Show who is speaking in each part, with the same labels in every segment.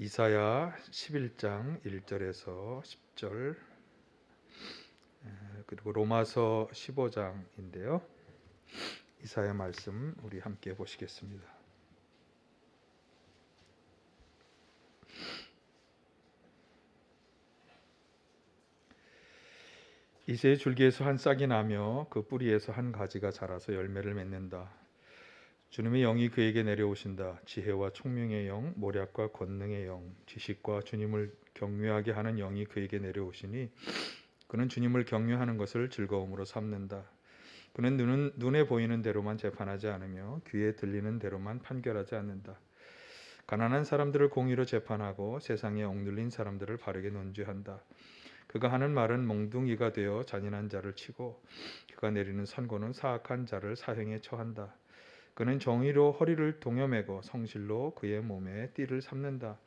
Speaker 1: 이사야 11장 1절에서 10절 그리고 로마서 15장인데요. 이사야 말씀 우리 함께 보시겠습니다. 이새의 줄기에서 한 싹이 나며 그 뿌리에서 한 가지가 자라서 열매를 맺는다. 주님의 영이 그에게 내려오신다. 지혜와 총명의 영, 모략과 권능의 영, 지식과 주님을 경외하게 하는 영이 그에게 내려오시니 그는 주님을 경외하는 것을 즐거움으로 삼는다. 그는 눈에 보이는 대로만 재판하지 않으며 귀에 들리는 대로만 판결하지 않는다. 가난한 사람들을 공의로 재판하고 세상에 억눌린 사람들을 바르게 논죄한다. 그가 하는 말은 몽둥이가 되어 잔인한 자를 치고 그가 내리는 선고는 사악한 자를 사형에 처한다. 그는 정의로 허리를 동여매고 성실로 그의 몸에 띠를 삼는다.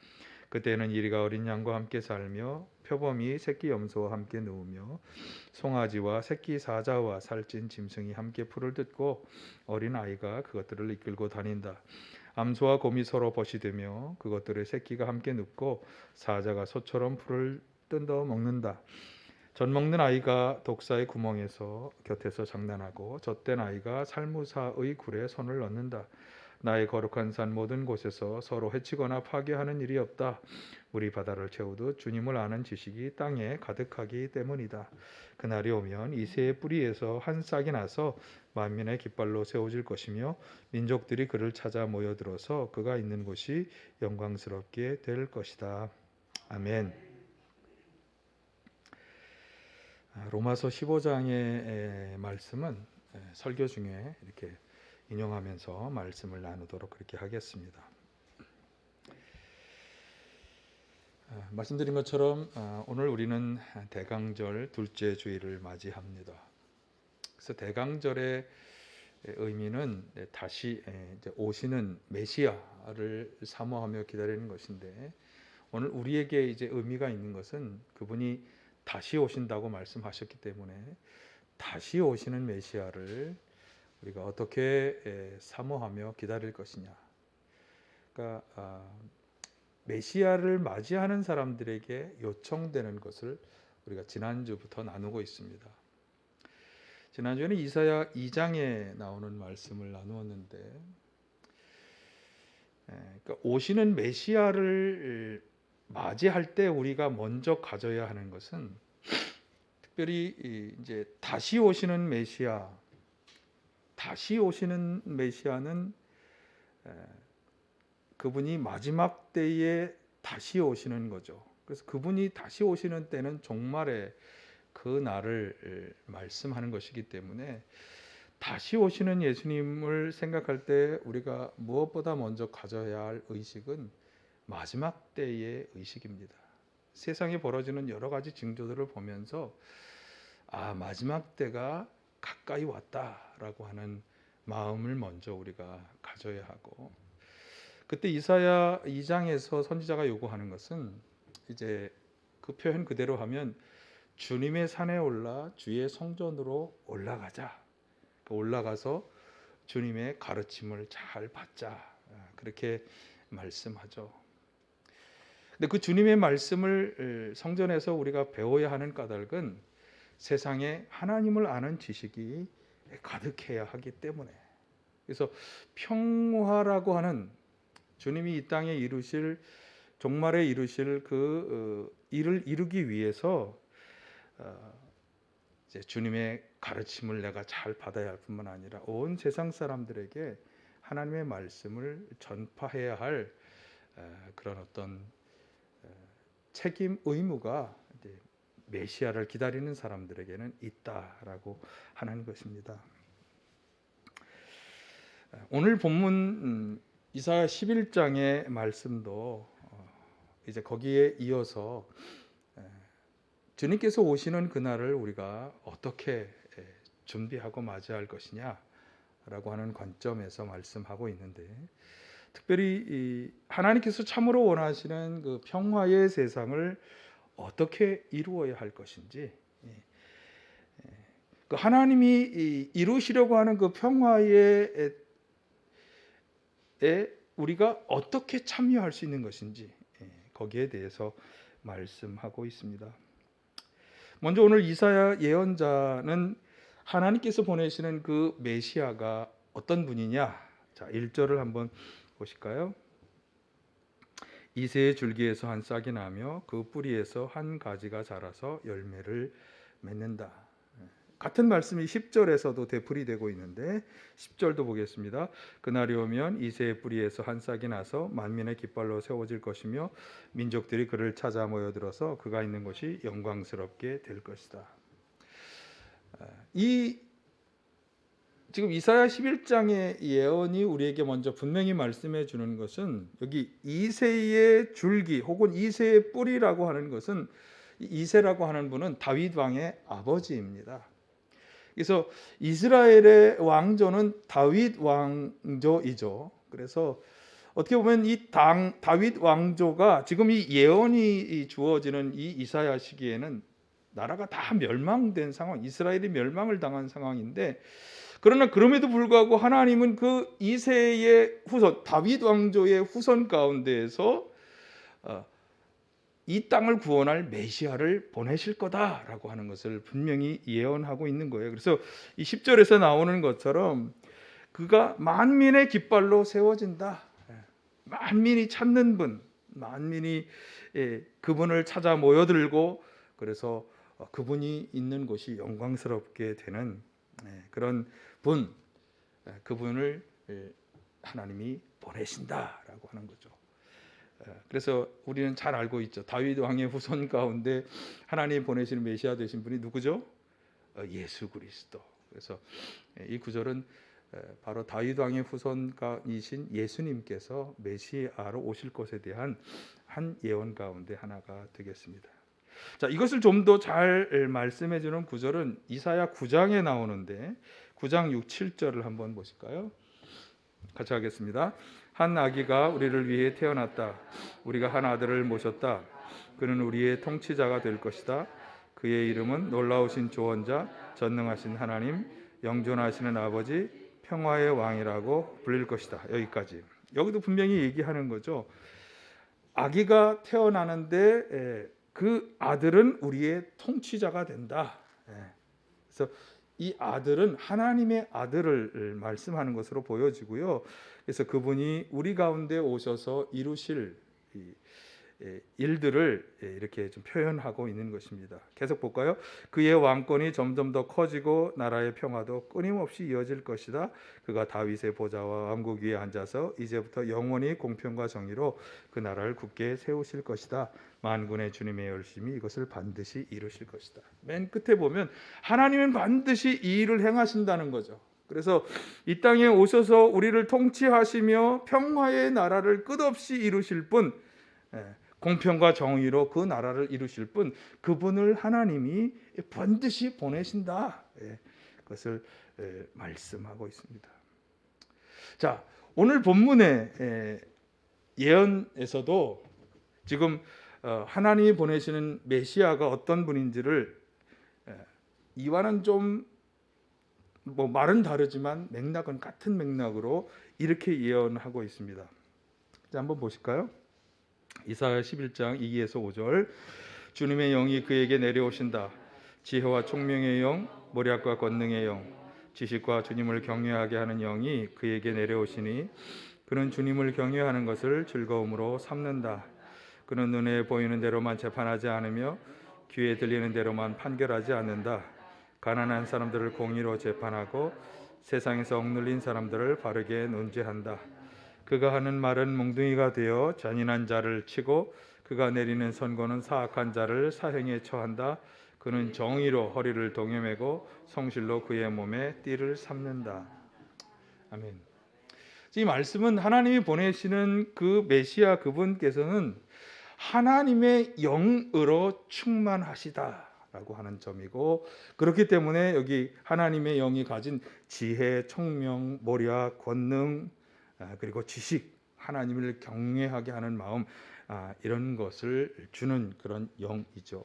Speaker 1: 그때는 이리가 어린 양과 함께 살며 표범이 새끼 염소와 함께 누우며 송아지와 새끼 사자와 살찐 짐승이 함께 풀을 뜯고 어린 아이가 그것들을 이끌고 다닌다. 암소와 곰이 서로 벗이되며 그것들의 새끼가 함께 눕고 사자가 소처럼 풀을 뜯어 먹는다. 젖 먹는 아이가 독사의 구멍에서 곁에서 장난하고 젖된 아이가 살무사의 굴에 손을 넣는다. 나의 거룩한 산 모든 곳에서 서로 해치거나 파괴하는 일이 없다. 물이 바다를 채우듯 주님을 아는 지식이 땅에 가득하기 때문이다. 그날이 오면 이새의 뿌리에서 한 싹이 나서 만민의 깃발로 세워질 것이며 민족들이 그를 찾아 모여들어서 그가 있는 곳이 영광스럽게 될 것이다. 아멘. 로마서 15장의 말씀은 설교 중에 이렇게 인용하면서 말씀을 나누도록 그렇게 하겠습니다. 말씀드린 것처럼 오늘 우리는 대강절 둘째 주일을 맞이합니다. 그래서 대강절의 의미는 다시 이제 오시는 메시아를 사모하며 기다리는 것인데 오늘 우리에게 이제 의미가 있는 것은 그분이 다시 오신다고 말씀하셨기 때문에 다시 오시는 메시아를 우리가 어떻게 사모하며 기다릴 것이냐. 그러니까 메시아를 맞이하는 사람들에게 요청되는 것을 우리가 지난주부터 나누고 있습니다. 지난주에는 이사야 2장에 나오는 말씀을 나누었는데 그러니까 오시는 메시아를 맞이할 때 우리가 먼저 가져야 하는 것은 특별히 이제 다시 오시는 메시아는 그분이 마지막 때에 다시 오시는 거죠. 그래서 그분이 다시 오시는 때는 종말의 그 날을 말씀하는 것이기 때문에 다시 오시는 예수님을 생각할 때 우리가 무엇보다 먼저 가져야 할 의식은 마지막 때의 의식입니다. 세상에 벌어지는 여러 가지 징조들을 보면서 마지막 때가 가까이 왔다라고 하는 마음을 먼저 우리가 가져야 하고 그때 이사야 2장에서 선지자가 요구하는 것은 이제 그 표현 그대로 하면 주님의 산에 올라 주의 성전으로 올라가자. 올라가서 주님의 가르침을 잘 받자. 그렇게 말씀하죠. 근데 그 주님의 말씀을 성전에서 우리가 배워야 하는 까닭은 세상에 하나님을 아는 지식이 가득해야 하기 때문에 그래서 평화라고 하는 주님이 이 땅에 이루실 종말에 이루실 그 일을 이루기 위해서 이제 주님의 가르침을 내가 잘 받아야 할 뿐만 아니라 온 세상 사람들에게 하나님의 말씀을 전파해야 할 그런 어떤 책임 의무가 이제 메시아를 기다리는 사람들에게는 있다라고 하는 것입니다. 오늘 본문 이사야 11장의 말씀도 이제 거기에 이어서 주님께서 오시는 그날을 우리가 어떻게 준비하고 맞이할 것이냐라고 하는 관점에서 말씀하고 있는데 특별히 하나님께서 참으로 원하시는 그 평화의 세상을 어떻게 이루어야 할 것인지 그 하나님이 이루시려고 하는 그 평화에 우리가 어떻게 참여할 수 있는 것인지 거기에 대해서 말씀하고 있습니다. 먼저 오늘 이사야 예언자는 하나님께서 보내시는 그 메시아가 어떤 분이냐? 자, 1절을 한번 보실까요? 이새의 줄기에서 한 싹이 나며 그 뿌리에서 한 가지가 자라서 열매를 맺는다. 같은 말씀이 10절에서도 되풀이되고 있는데 10절도 보겠습니다. 그날이 오면 이새의 뿌리에서 한 싹이 나서 만민의 깃발로 세워질 것이며 민족들이 그를 찾아 모여들어서 그가 있는 곳이 영광스럽게 될 것이다. 이 지금 이사야 11장의 예언이 우리에게 먼저 분명히 말씀해 주는 것은 여기 이새의 줄기 혹은 이새의 뿌리라고 하는 것은 이새라고 하는 분은 다윗 왕의 아버지입니다. 그래서 이스라엘의 왕조는 다윗 왕조이죠. 그래서 어떻게 보면 이 다윗 왕조가 지금 이 예언이 주어지는 이 이사야 시기에는 나라가 다 멸망된 상황, 이스라엘이 멸망을 당한 상황인데, 그러나 그럼에도 불구하고 하나님은 그 이새의 후손, 다윗 왕조의 후손 가운데에서 이 땅을 구원할 메시아를 보내실 거다라고 하는 것을 분명히 예언하고 있는 거예요. 그래서 이 10절에서 나오는 것처럼 그가 만민의 깃발로 세워진다. 만민이 찾는 분, 만민이 그분을 찾아 모여들고 그래서 그분이 있는 곳이 영광스럽게 되는 그런 분, 그분을 하나님이 보내신다라고 하는 거죠. 그래서 우리는 잘 알고 있죠. 다윗 왕의 후손 가운데 하나님 보내시는 메시아 되신 분이 누구죠? 예수 그리스도. 그래서 이 구절은 바로 다윗 왕의 후손이신 예수님께서 메시아로 오실 것에 대한 한 예언 가운데 하나가 되겠습니다. 자, 이것을 좀 더 잘 말씀해 주는 구절은 이사야 9장에 나오는데 9장 6, 7절을 한번 보실까요? 같이 하겠습니다. 한 아기가 우리를 위해 태어났다. 우리가 한 아들을 모셨다. 그는 우리의 통치자가 될 것이다. 그의 이름은 놀라우신 조언자, 전능하신 하나님, 영존하시는 아버지, 평화의 왕이라고 불릴 것이다. 여기까지. 여기도 분명히 얘기하는 거죠. 아기가 태어나는데 그 아들은 우리의 통치자가 된다. 그래서 이 아들은 하나님의 아들을 말씀하는 것으로 보여지고요. 그래서 그분이 우리 가운데 오셔서 이루실 일들을 이렇게 좀 표현하고 있는 것입니다. 계속 볼까요? 그의 왕권이 점점 더 커지고 나라의 평화도 끊임없이 이어질 것이다. 그가 다윗의 보좌와 왕국 위에 앉아서 이제부터 영원히 공평과 정의로 그 나라를 굳게 세우실 것이다. 만군의 주님의 열심히 이것을 반드시 이루실 것이다. 맨 끝에 보면 하나님은 반드시 이 일을 행하신다는 거죠. 그래서 이 땅에 오셔서 우리를 통치하시며 평화의 나라를 끝없이 이루실 분, 공평과 정의로 그 나라를 이루실 분, 그분을 하나님이 반드시 보내신다. 그것을 말씀하고 있습니다. 자, 오늘 본문의 예언에서도 지금 하나님이 보내시는 메시아가 어떤 분인지를 이와는 좀 말은 다르지만 맥락은 같은 맥락으로 이렇게 예언하고 있습니다. 자, 한번 보실까요? 이사야 11장 2에서 5절. 주님의 영이 그에게 내려오신다. 지혜와 총명의 영, 모략과 권능의 영, 지식과 주님을 경외하게 하는 영이 그에게 내려오시니 그는 주님을 경외하는 것을 즐거움으로 삼는다. 그는 눈에 보이는 대로만 재판하지 않으며 귀에 들리는 대로만 판결하지 않는다. 가난한 사람들을 공의로 재판하고 세상에서 억눌린 사람들을 바르게 논죄한다. 그가 하는 말은 몽둥이가 되어 잔인한 자를 치고 그가 내리는 선고는 사악한 자를 사형에 처한다. 그는 정의로 허리를 동여매고 성실로 그의 몸에 띠를 삼는다. 아멘. 이 말씀은 하나님이 보내시는 그 메시아 그분께서는 하나님의 영으로 충만하시다라고 하는 점이고, 그렇기 때문에 여기 하나님의 영이 가진 지혜, 총명, 모략, 권능, 그리고 지식, 하나님을 경외하게 하는 마음, 이런 것을 주는 그런 영이죠.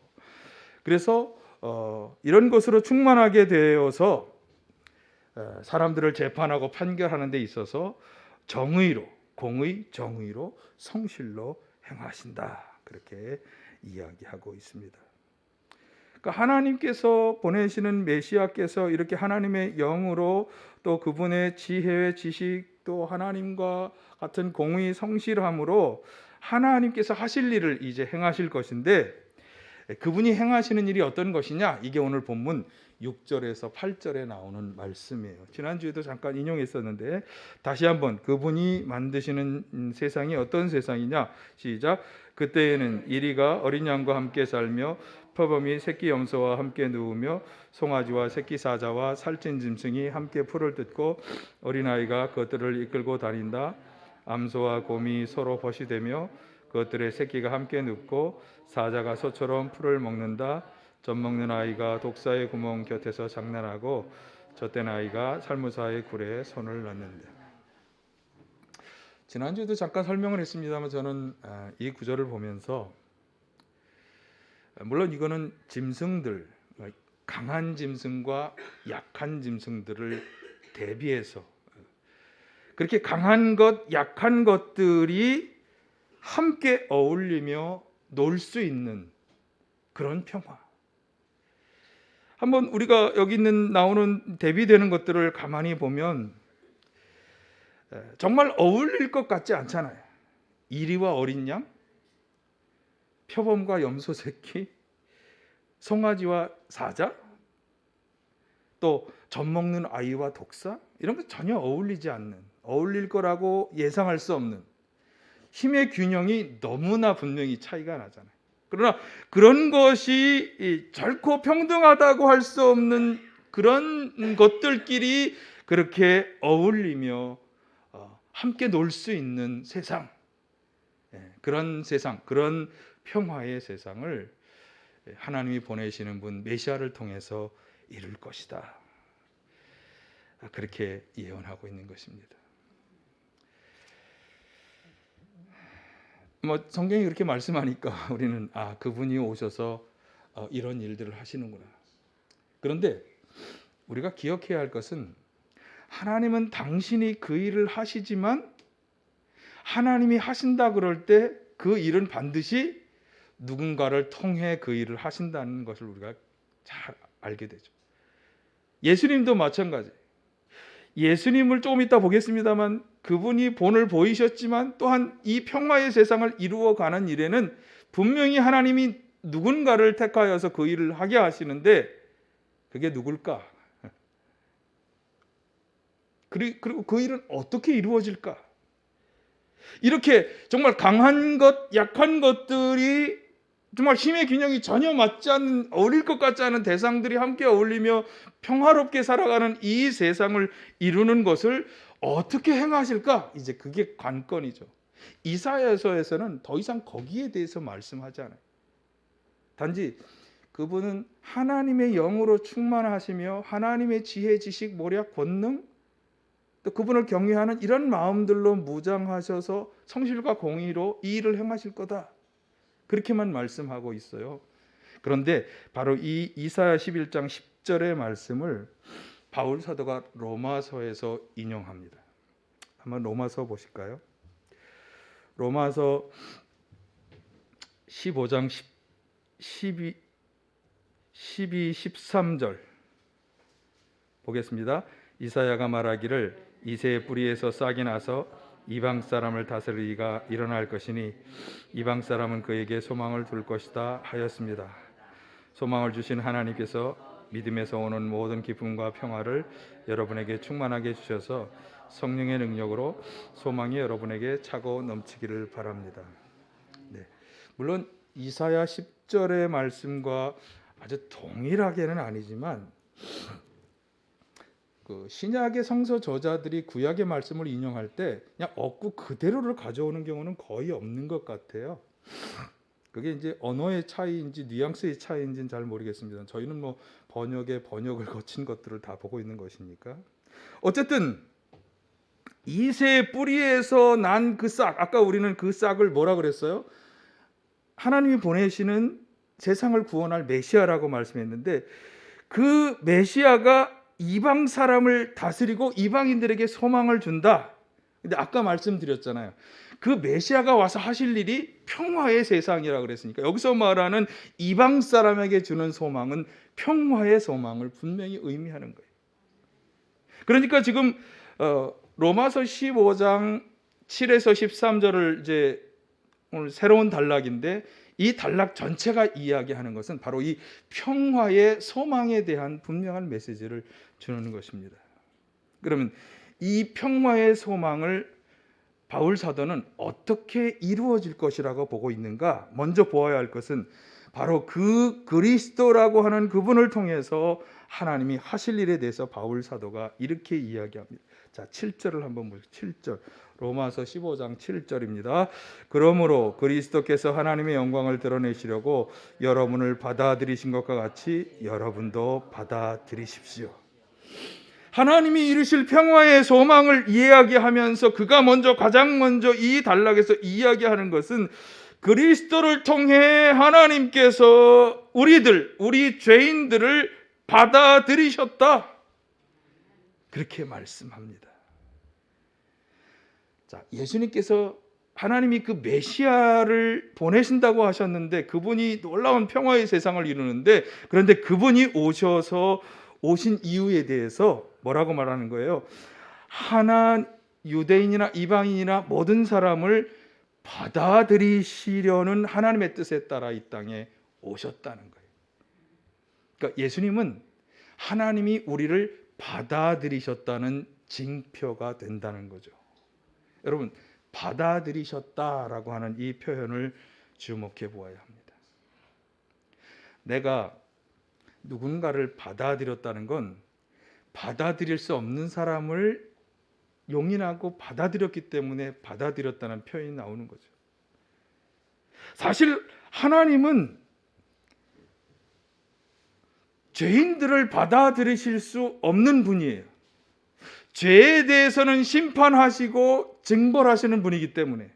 Speaker 1: 그래서 이런 것으로 충만하게 되어서 사람들을 재판하고 판결하는 데 있어서 정의로, 공의, 정의로, 성실로 행하신다. 그렇게 이야기하고 있습니다. 그러니까 하나님께서 보내시는 메시아께서 이렇게 하나님의 영으로 또 그분의 지혜의 지식 또 하나님과 같은 공의 성실함으로 하나님께서 하실 일을 이제 행하실 것인데, 그분이 행하시는 일이 어떤 것이냐? 이게 오늘 본문 6절에서 8절에 나오는 말씀이에요. 지난주에도 잠깐 인용했었는데 다시 한번, 그분이 만드시는 세상이 어떤 세상이냐? 시작. 그때에는 이리가 어린 양과 함께 살며 표범이 새끼 염소와 함께 누우며 송아지와 새끼 사자와 살찐 짐승이 함께 풀을 뜯고 어린아이가 그것들을 이끌고 다닌다. 암소와 곰이 서로 벗이되며 그것들의 새끼가 함께 눕고 사자가 소처럼 풀을 먹는다. 젖 먹는 아이가 독사의 구멍 곁에서 장난하고 젖된 아이가 살무사의 굴에 손을 넣는다. 지난주에도 잠깐 설명을 했습니다만 저는 이 구절을 보면서, 물론 이거는 짐승들, 강한 짐승과 약한 짐승들을 대비해서 그렇게 강한 것, 약한 것들이 함께 어울리며 놀 수 있는 그런 평화. 한번 우리가 여기 있는 나오는 대비되는 것들을 가만히 보면 정말 어울릴 것 같지 않잖아요. 이리와 어린 양, 표범과 염소 새끼, 송아지와 사자, 또 젖 먹는 아이와 독사, 이런 거 전혀 어울리지 않는, 어울릴 거라고 예상할 수 없는 힘의 균형이 너무나 분명히 차이가 나잖아요. 그러나 그런 것이 결코 평등하다고 할 수 없는 그런 것들끼리 그렇게 어울리며 함께 놀 수 있는 세상, 그런 세상, 그런 평화의 세상을 하나님이 보내시는 분 메시아를 통해서 이룰 것이다. 그렇게 예언하고 있는 것입니다. 성경이 그렇게 말씀하니까 우리는 그분이 오셔서 이런 일들을 하시는구나. 그런데 우리가 기억해야 할 것은, 하나님은 당신이 그 일을 하시지만 하나님이 하신다 그럴 때 그 일은 반드시 누군가를 통해 그 일을 하신다는 것을 우리가 잘 알게 되죠. 예수님도 마찬가지. 예수님을 조금 이따 보겠습니다만 그분이 본을 보이셨지만 또한 이 평화의 세상을 이루어가는 일에는 분명히 하나님이 누군가를 택하여서 그 일을 하게 하시는데, 그게 누굴까? 그리고 그 일은 어떻게 이루어질까? 이렇게 정말 강한 것, 약한 것들이 정말 힘의 균형이 전혀 맞지 않는, 어울릴 것 같지 않은 대상들이 함께 어울리며 평화롭게 살아가는 이 세상을 이루는 것을 어떻게 행하실까? 이제 그게 관건이죠. 이사야서에서는 더 이상 거기에 대해서 말씀하지 않아요. 단지 그분은 하나님의 영으로 충만하시며 하나님의 지혜, 지식, 모략, 권능, 또 그분을 경외하는 이런 마음들로 무장하셔서 성실과 공의로 이 일을 행하실 거다. 그렇게만 말씀하고 있어요. 그런데 바로 이 이사야 11장 10절의 말씀을 바울 사도가 로마서에서 인용합니다. 한번 로마서 보실까요? 로마서 15장 12, 13절 보겠습니다. 이사야가 말하기를 이새의 뿌리에서 싹이 나서 이방 사람을 다스리기가 일어날 것이니 이방 사람은 그에게 소망을 둘 것이다 하였습니다. 소망을 주신 하나님께서 믿음에서 오는 모든 기쁨과 평화를 여러분에게 충만하게 주셔서 성령의 능력으로 소망이 여러분에게 차고 넘치기를 바랍니다. 물론 이사야 10절의 말씀과 아주 동일하게는 아니지만 그 신약의 성서 저자들이 구약의 말씀을 인용할 때 그냥 얻고 그대로를 가져오는 경우는 거의 없는 것 같아요. 그게 이제 언어의 차이인지 뉘앙스의 차이인지는 잘 모르겠습니다. 저희는 번역을 거친 것들을 다 보고 있는 것이니까. 어쨌든 이새의 뿌리에서 난 그 싹, 아까 우리는 그 싹을 뭐라 그랬어요? 하나님이 보내시는 세상을 구원할 메시아라고 말씀했는데, 그 메시아가 이방 사람을 다스리고 이방인들에게 소망을 준다. 근데 아까 말씀드렸잖아요. 그 메시아가 와서 하실 일이 평화의 세상이라고 그랬으니까 여기서 말하는 이방 사람에게 주는 소망은 평화의 소망을 분명히 의미하는 거예요. 그러니까 지금 로마서 15장 7에서 13절을 이제 오늘 새로운 단락인데 이 단락 전체가 이야기하는 것은 바로 이 평화의 소망에 대한 분명한 메시지를 주는 것입니다. 그러면 이 평화의 소망을 바울 사도는 어떻게 이루어질 것이라고 보고 있는가? 먼저 보아야 할 것은 바로 그 그리스도라고 하는 그분을 통해서 하나님이 하실 일에 대해서 바울 사도가 이렇게 이야기합니다. 자, 7절을 한번 보시죠. 7절. 로마서 15장 7절입니다. 그러므로 그리스도께서 하나님의 영광을 드러내시려고 여러분을 받아들이신 것과 같이 여러분도 받아들이십시오. 하나님이 이루실 평화의 소망을 이야기하면서 그가 가장 먼저 이 단락에서 이야기하는 것은 그리스도를 통해 하나님께서 우리 죄인들을 받아들이셨다. 그렇게 말씀합니다. 자, 예수님께서 하나님이 그 메시아를 보내신다고 하셨는데 그분이 놀라운 평화의 세상을 이루는데 그런데 그분이 오신 이유에 대해서 뭐라고 말하는 거예요? 유대인이나 이방인이나 모든 사람을 받아들이시려는 하나님의 뜻에 따라 이 땅에 오셨다는 거예요. 그러니까 예수님은 하나님이 우리를 받아들이셨다는 징표가 된다는 거죠. 여러분, 받아들이셨다라고 하는 이 표현을 주목해 보아야 합니다. 내가 누군가를 받아들였다는 건 받아들일 수 없는 사람을 용인하고 받아들였기 때문에 받아들였다는 표현이 나오는 거죠. 사실 하나님은 죄인들을 받아들이실 수 없는 분이에요. 죄에 대해서는 심판하시고 징벌하시는 분이기 때문에.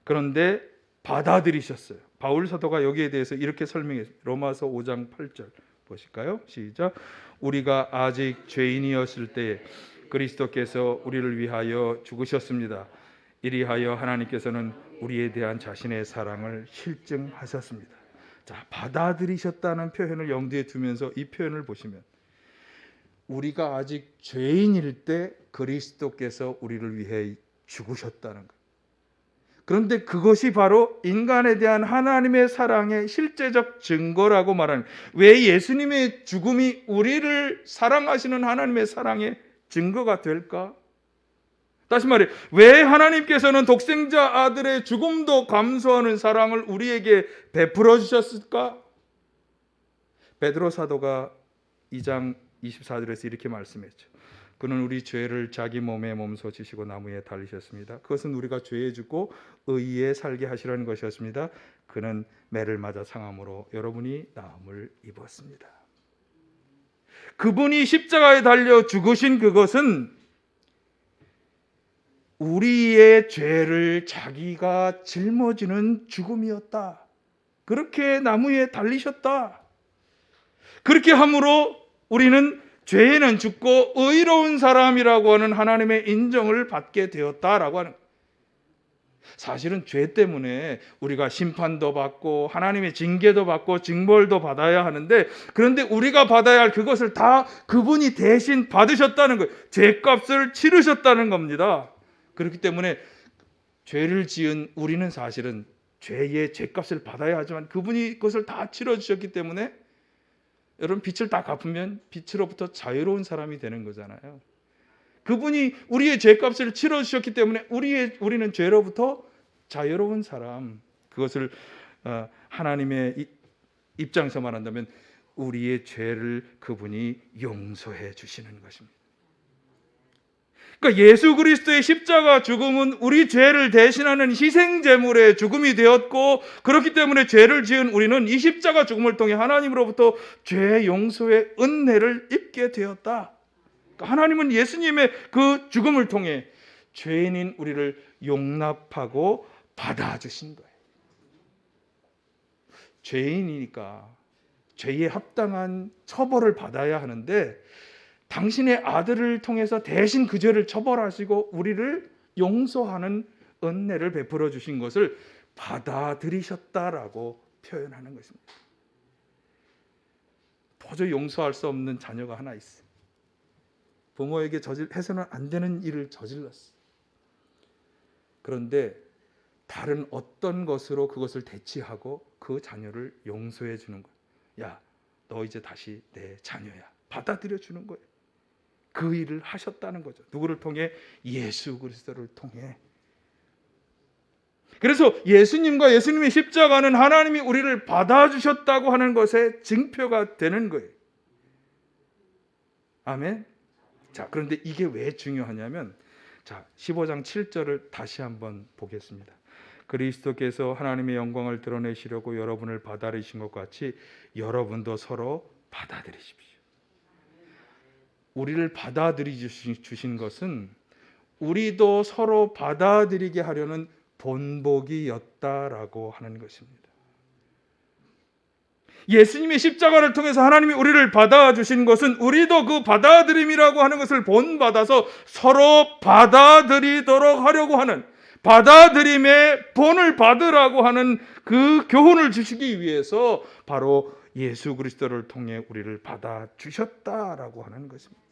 Speaker 1: 그런데 받아들이셨어요. 바울 사도가 여기에 대해서 이렇게 설명했습니다. 로마서 5장 8절 보실까요? 시작. 우리가 아직 죄인이었을 때 그리스도께서 우리를 위하여 죽으셨습니다. 이리하여 하나님께서는 우리에 대한 자신의 사랑을 실증하셨습니다. 자, 받아들이셨다는 표현을 염두에 두면서 이 표현을 보시면 우리가 아직 죄인일 때 그리스도께서 우리를 위해 죽으셨다는 것. 그런데 그것이 바로 인간에 대한 하나님의 사랑의 실제적 증거라고 말하는 거예요. 왜 예수님의 죽음이 우리를 사랑하시는 하나님의 사랑의 증거가 될까? 다시 말해, 왜 하나님께서는 독생자 아들의 죽음도 감수하는 사랑을 우리에게 베풀어 주셨을까? 베드로 사도가 2장 24절에서 이렇게 말씀했죠. 그는 우리 죄를 자기 몸에 몸소 지시고 나무에 달리셨습니다. 그것은 우리가 죄에 죽고 의에 살게 하시려는 것이었습니다. 그는 매를 맞아 상함으로 여러분이 나음을 입었습니다. 그분이 십자가에 달려 죽으신 그것은 우리의 죄를 자기가 짊어지는 죽음이었다. 그렇게 나무에 달리셨다. 그렇게 함으로 우리는 죄에는 죽고 의로운 사람이라고 하는 하나님의 인정을 받게 되었다라고 하는 거예요. 사실은 죄 때문에 우리가 심판도 받고 하나님의 징계도 받고 징벌도 받아야 하는데 그런데 우리가 받아야 할 그것을 다 그분이 대신 받으셨다는 거예요. 죄값을 치르셨다는 겁니다. 그렇기 때문에 죄를 지은 우리는 사실은 죄의 죄값을 받아야 하지만 그분이 그것을 다 치러주셨기 때문에 여러분 빛을 다 갚으면 빛으로부터 자유로운 사람이 되는 거잖아요. 그분이 우리의 죄값을 치러주셨기 때문에 우리는 죄로부터 자유로운 사람. 그것을 하나님의 입장에서 말한다면 우리의 죄를 그분이 용서해 주시는 것입니다. 그러니까 예수 그리스도의 십자가 죽음은 우리 죄를 대신하는 희생 제물의 죽음이 되었고 그렇기 때문에 죄를 지은 우리는 이 십자가 죽음을 통해 하나님으로부터 죄 용서의 은혜를 입게 되었다. 그러니까 하나님은 예수님의 그 죽음을 통해 죄인인 우리를 용납하고 받아주신 거예요. 죄인이니까 죄에 합당한 처벌을 받아야 하는데 당신의 아들을 통해서 대신 그 죄를 처벌하시고 우리를 용서하는 은혜를 베풀어 주신 것을 받아들이셨다라고 표현하는 것입니다. 도저히 용서할 수 없는 자녀가 하나 있어. 부모에게 해서는 안 되는 일을 저질렀어. 그런데 다른 어떤 것으로 그것을 대치하고 그 자녀를 용서해 주는 거야. 야, 너 이제 다시 내 자녀야. 받아들여 주는 거예요. 그 일을 하셨다는 거죠. 누구를 통해? 예수 그리스도를 통해. 그래서 예수님과 예수님의 십자가는 하나님이 우리를 받아주셨다고 하는 것의 증표가 되는 거예요. 아멘. 자, 그런데 이게 왜 중요하냐면, 자, 15장 7절을 다시 한번 보겠습니다. 그리스도께서 하나님의 영광을 드러내시려고 여러분을 받아들이신 것 같이 여러분도 서로 받아들이십시오. 우리를 받아들이 주신 것은 우리도 서로 받아들이게 하려는 본보기였다라고 하는 것입니다. 예수님의 십자가를 통해서 하나님이 우리를 받아주신 것은 우리도 그 받아들임이라고 하는 것을 본받아서 서로 받아들이도록 하려고 하는, 받아들임의 본을 받으라고 하는 그 교훈을 주시기 위해서 바로 예수 그리스도를 통해 우리를 받아주셨다라고 하는 것입니다.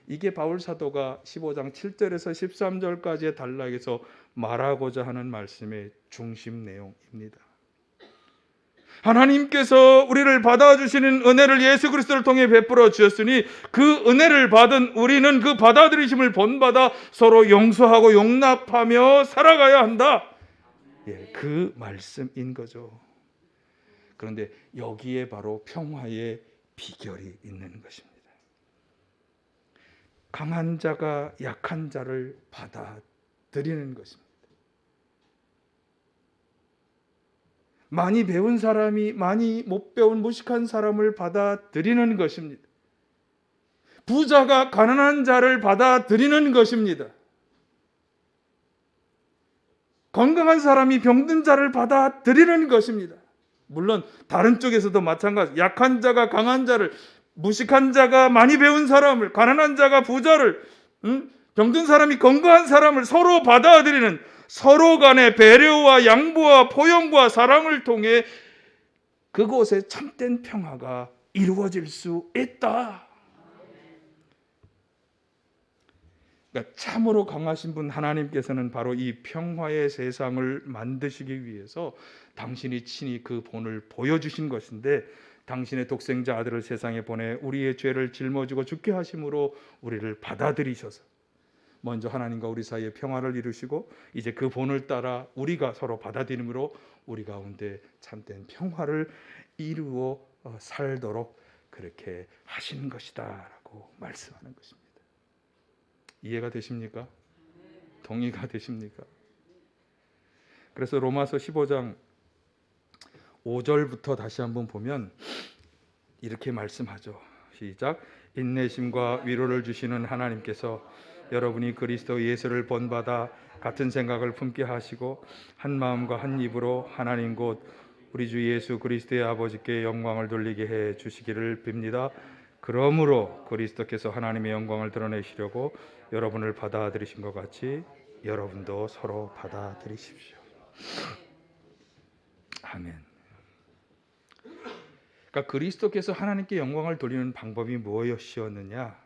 Speaker 1: 이게 바울 사도가 15장 7절에서 13절까지의 단락에서 말하고자 하는 말씀의 중심 내용입니다. 하나님께서 우리를 받아주시는 은혜를 예수 그리스도를 통해 베풀어 주셨으니 그 은혜를 받은 우리는 그 받아들이심을 본받아 서로 용서하고 용납하며 살아가야 한다. 예, 그 말씀인 거죠. 그런데 여기에 바로 평화의 비결이 있는 것입니다. 강한 자가 약한 자를 받아들이는 것입니다. 많이 배운 사람이 많이 못 배운 무식한 사람을 받아들이는 것입니다. 부자가 가난한 자를 받아들이는 것입니다. 건강한 사람이 병든 자를 받아들이는 것입니다. 물론 다른 쪽에서도 마찬가지. 약한 자가 강한 자를, 무식한 자가 많이 배운 사람을, 가난한 자가 부자를, 병든 사람이 건강한 사람을 서로 받아들이는, 서로 간의 배려와 양보와 포용과 사랑을 통해 그곳에 참된 평화가 이루어질 수 있다. 그러니까 참으로 강하신 분 하나님께서는 바로 이 평화의 세상을 만드시기 위해서 당신이 친히 그 본을 보여주신 것인데, 당신의 독생자 아들을 세상에 보내 우리의 죄를 짊어지고 죽게 하심으로 우리를 받아들이셔서 먼저 하나님과 우리 사이에 평화를 이루시고 이제 그 본을 따라 우리가 서로 받아들임으로 우리 가운데 참된 평화를 이루어 살도록 그렇게 하시는 것이다 라고 말씀하는 것입니다. 이해가 되십니까? 동의가 되십니까? 그래서 로마서 15장 5절부터 다시 한번 보면 이렇게 말씀하죠. 시작. 인내심과 위로를 주시는 하나님께서 여러분이 그리스도 예수를 본받아 같은 생각을 품게 하시고 한 마음과 한 입으로 하나님 곧 우리 주 예수 그리스도의 아버지께 영광을 돌리게 해 주시기를 빕니다. 그러므로 그리스도께서 하나님의 영광을 드러내시려고 여러분을 받아들이신 것 같이 여러분도 서로 받아들이십시오. 아멘. 그러니까 그리스도께서 하나님께 영광을 돌리는 방법이 무엇이었느냐?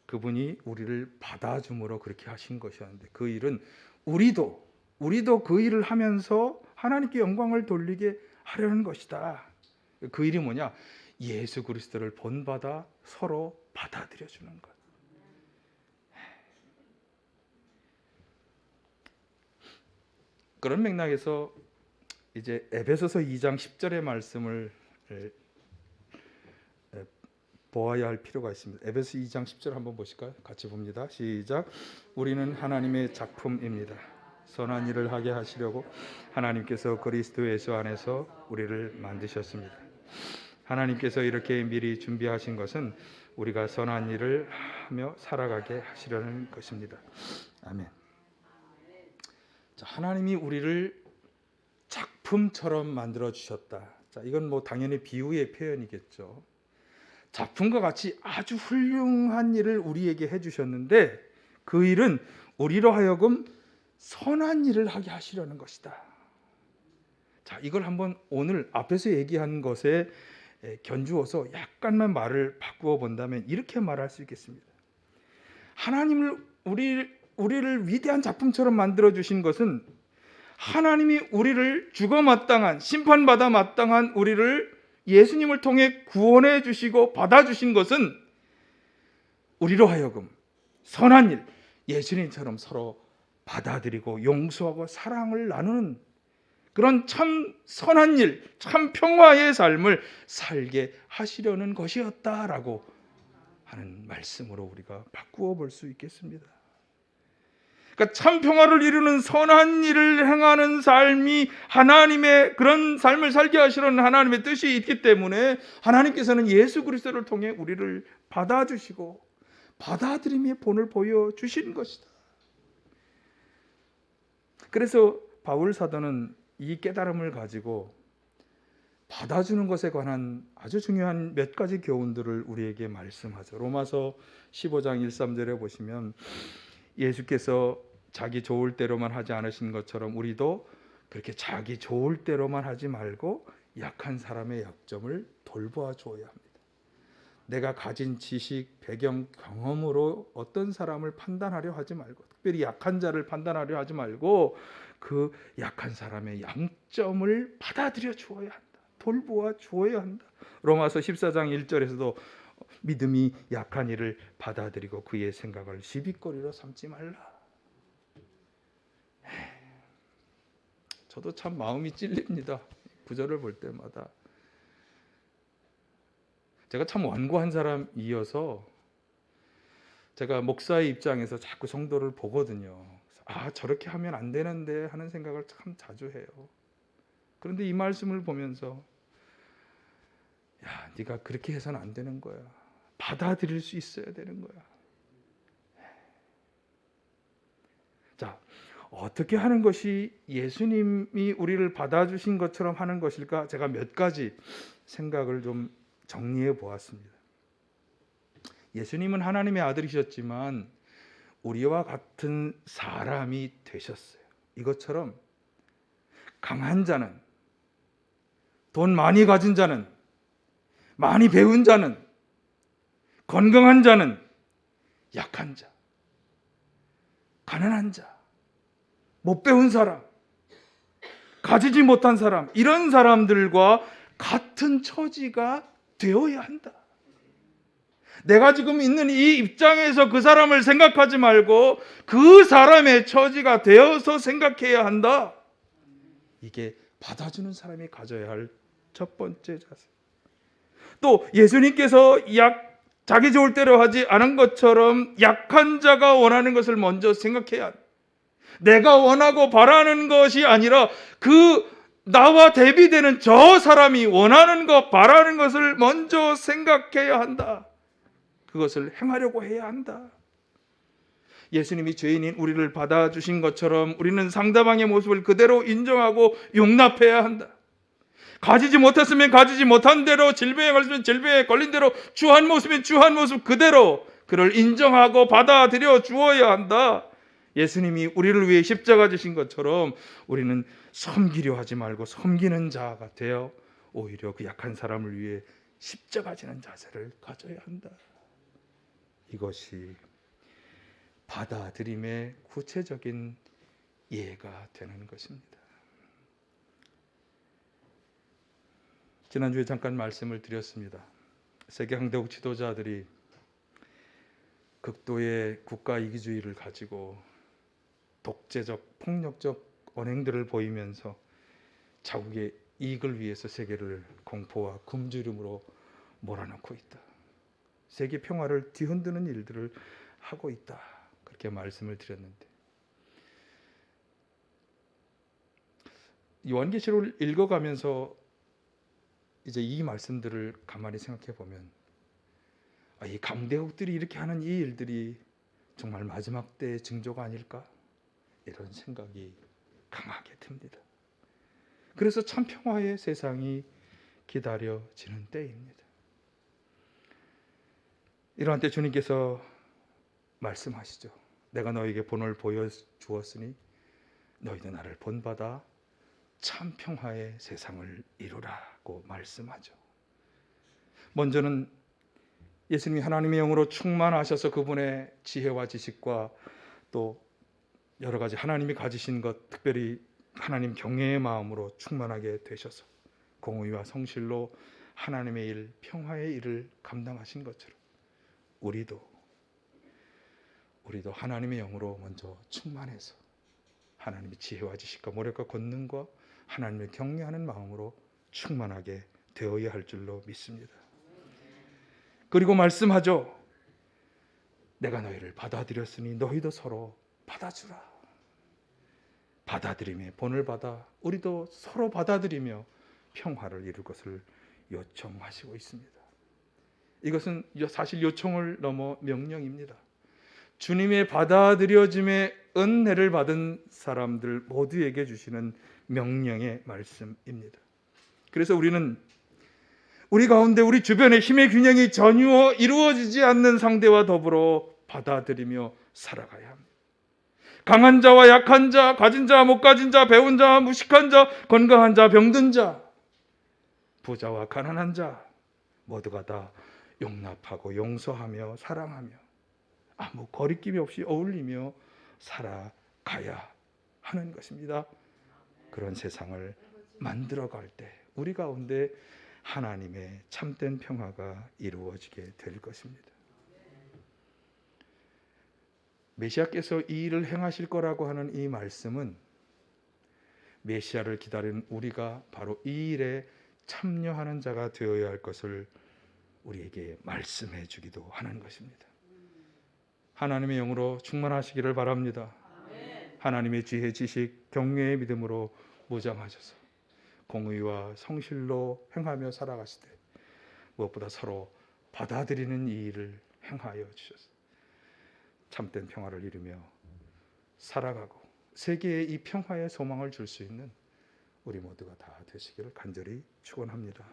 Speaker 1: 그분이 우리를 받아줌으로 그렇게 하신 것이었는데, 그 일은 우리도 그 일을 하면서 하나님께 영광을 돌리게 하려는 것이다. 그 일이 뭐냐? 예수 그리스도를 본받아 서로 받아들여 주는 것. 그런 맥락에서 이제 에베소서 2장 10절의 말씀을 보아야 할 필요가 있습니다. 에베소 2장 10절 한번 보실까요? 같이 봅니다. 시작. 우리는 하나님의 작품입니다. 선한 일을 하게 하시려고 하나님께서 그리스도 예수 안에서 우리를 만드셨습니다. 하나님께서 이렇게 미리 준비하신 것은 우리가 선한 일을 하며 살아가게 하시려는 것입니다. 아멘. 자, 하나님이 우리를 작품처럼 만들어 주셨다. 자, 이건 뭐 당연히 비유의 표현이겠죠. 작품과 같이 아주 훌륭한 일을 우리에게 해주셨는데 그 일은 우리로 하여금 선한 일을 하게 하시려는 것이다. 자, 이걸 한번 오늘 앞에서 얘기한 것에 견주어서 약간만 말을 바꾸어 본다면 이렇게 말할 수 있겠습니다. 하나님을 우리를 위대한 작품처럼 만들어 주신 것은 하나님이 우리를 죽어 마땅한, 심판받아 마땅한 우리를 예수님을 통해 구원해 주시고 받아 주신 것은 우리로 하여금 선한 일, 예수님처럼 서로 받아들이고 용서하고 사랑을 나누는 그런 참 선한 일, 참 평화의 삶을 살게 하시려는 것이었다라고 하는 말씀으로 우리가 바꾸어 볼 수 있겠습니다. 그러니까 참 평화를 이루는 선한 일을 행하는 삶이 하나님의 그런 삶을 살게 하시려는 하나님의 뜻이 있기 때문에 하나님께서는 예수 그리스도를 통해 우리를 받아주시고 받아들임의 본을 보여주신 것이다. 그래서 바울 사도는 이 깨달음을 가지고 받아주는 것에 관한 아주 중요한 몇 가지 교훈들을 우리에게 말씀하죠. 로마서 15장 1, 3절에 보시면 예수께서 자기 좋을 대로만 하지 않으신 것처럼 우리도 그렇게 자기 좋을 대로만 하지 말고 약한 사람의 약점을 돌보아 주어야 합니다. 내가 가진 지식, 배경, 경험으로 어떤 사람을 판단하려 하지 말고, 특별히 약한 자를 판단하려 하지 말고 그 약한 사람의 양점을 받아들여 주어야 한다. 돌보아 주어야 한다. 로마서 14장 1절에서도 믿음이 약한 이를 받아들이고 그의 생각을 시비거리로 삼지 말라. 저도 참 마음이 찔립니다. 구절을 볼 때마다. 제가 참 완고한 사람이어서 제가 목사의 입장에서 자꾸 성도를 보거든요. 아, 저렇게 하면 안 되는데 하는 생각을 참 자주 해요. 그런데 이 말씀을 보면서 야, 네가 그렇게 해서는 안 되는 거야. 받아들일 수 있어야 되는 거야. 자, 어떻게 하는 것이 예수님이 우리를 받아주신 것처럼 하는 것일까? 제가 몇 가지 생각을 좀 정리해 보았습니다. 예수님은 하나님의 아들이셨지만 우리와 같은 사람이 되셨어요. 이것처럼 강한 자는, 돈 많이 가진 자는, 많이 배운 자는, 건강한 자는, 약한 자, 가난한 자, 못 배운 사람, 가지지 못한 사람, 이런 사람들과 같은 처지가 되어야 한다. 내가 지금 있는 이 입장에서 그 사람을 생각하지 말고 그 사람의 처지가 되어서 생각해야 한다. 이게 받아주는 사람이 가져야 할 첫 번째 자세. 또 예수님께서 자기 좋을 대로 하지 않은 것처럼 약한 자가 원하는 것을 먼저 생각해야 한다. 내가 원하고 바라는 것이 아니라 그 나와 대비되는 저 사람이 원하는 것, 바라는 것을 먼저 생각해야 한다. 그것을 행하려고 해야 한다. 예수님이 죄인인 우리를 받아주신 것처럼 우리는 상대방의 모습을 그대로 인정하고 용납해야 한다. 가지지 못했으면 가지지 못한 대로, 질병에 걸렸으면 질병에 걸린 대로, 추한 모습이면 추한 모습 그대로 그를 인정하고 받아들여 주어야 한다. 예수님이 우리를 위해 십자가 지신 것처럼 우리는 섬기려 하지 말고 섬기는 자가 되어 오히려 그 약한 사람을 위해 십자가 지는 자세를 가져야 한다. 이것이 받아들임의 구체적인 예가 되는 것입니다. 지난주에 잠깐 말씀을 드렸습니다. 세계 강대국 지도자들이 극도의 국가 이기주의를 가지고 독재적, 폭력적 언행들을 보이면서 자국의 이익을 위해서 세계를 공포와 굶주림으로 몰아넣고 있다. 세계 평화를 뒤흔드는 일들을 하고 있다. 그렇게 말씀을 드렸는데 요한계시록을 읽어가면서 이제 이 말씀들을 가만히 생각해 보면 이 강대국들이 이렇게 하는 이 일들이 정말 마지막 때의 징조가 아닐까? 이런 생각이 강하게 듭니다. 그래서 참 평화의 세상이 기다려지는 때입니다. 이러한 때 주님께서 말씀하시죠. 내가 너에게 본을 보여주었으니 너희도 나를 본받아 참 평화의 세상을 이루라고 말씀하죠. 먼저는 예수님이 하나님의 영으로 충만하셔서 그분의 지혜와 지식과 또 여러 가지 하나님이 가지신 것, 특별히 하나님 경외의 마음으로 충만하게 되셔서 공의와 성실로 하나님의 일, 평화의 일을 감당하신 것처럼 우리도 하나님의 영으로 먼저 충만해서 하나님의 지혜와 지식과 모략과 권능과 하나님을 경외하는 마음으로 충만하게 되어야 할 줄로 믿습니다. 그리고 말씀하죠. 내가 너희를 받아들였으니 너희도 서로 받아주라. 받아들임의 본을 받아 우리도 서로 받아들이며 평화를 이룰 것을 요청하시고 있습니다. 이것은 사실 요청을 넘어 명령입니다. 주님의 받아들여짐의 은혜를 받은 사람들 모두에게 주시는 명령의 말씀입니다. 그래서 우리는 우리 가운데 우리 주변의 힘의 균형이 전혀 이루어지지 않는 상대와 더불어 받아들이며 살아가야 합니다. 강한 자와 약한 자, 가진 자, 못 가진 자, 배운 자, 무식한 자, 건강한 자, 병든 자, 부자와 가난한 자 모두가 다 용납하고 용서하며 사랑하며 아무 거리낌이 없이 어울리며 살아가야 하는 것입니다. 그런 세상을 만들어갈 때 우리 가운데 하나님의 참된 평화가 이루어지게 될 것입니다. 메시아께서 이 일을 행하실 거라고 하는 이 말씀은 메시아를 기다리는 우리가 바로 이 일에 참여하는 자가 되어야 할 것을 우리에게 말씀해 주기도 하는 것입니다. 하나님의 영으로 충만하시기를 바랍니다. 하나님의 지혜, 지식, 경외의 믿음으로 무장하셔서 공의와 성실로 행하며 살아가시되 무엇보다 서로 받아들이는 이 일을 행하여 주셔서 참된 평화를 이루며 살아가고 세계에 이 평화의 소망을 줄 수 있는 우리 모두가 다 되시기를 간절히 축원합니다.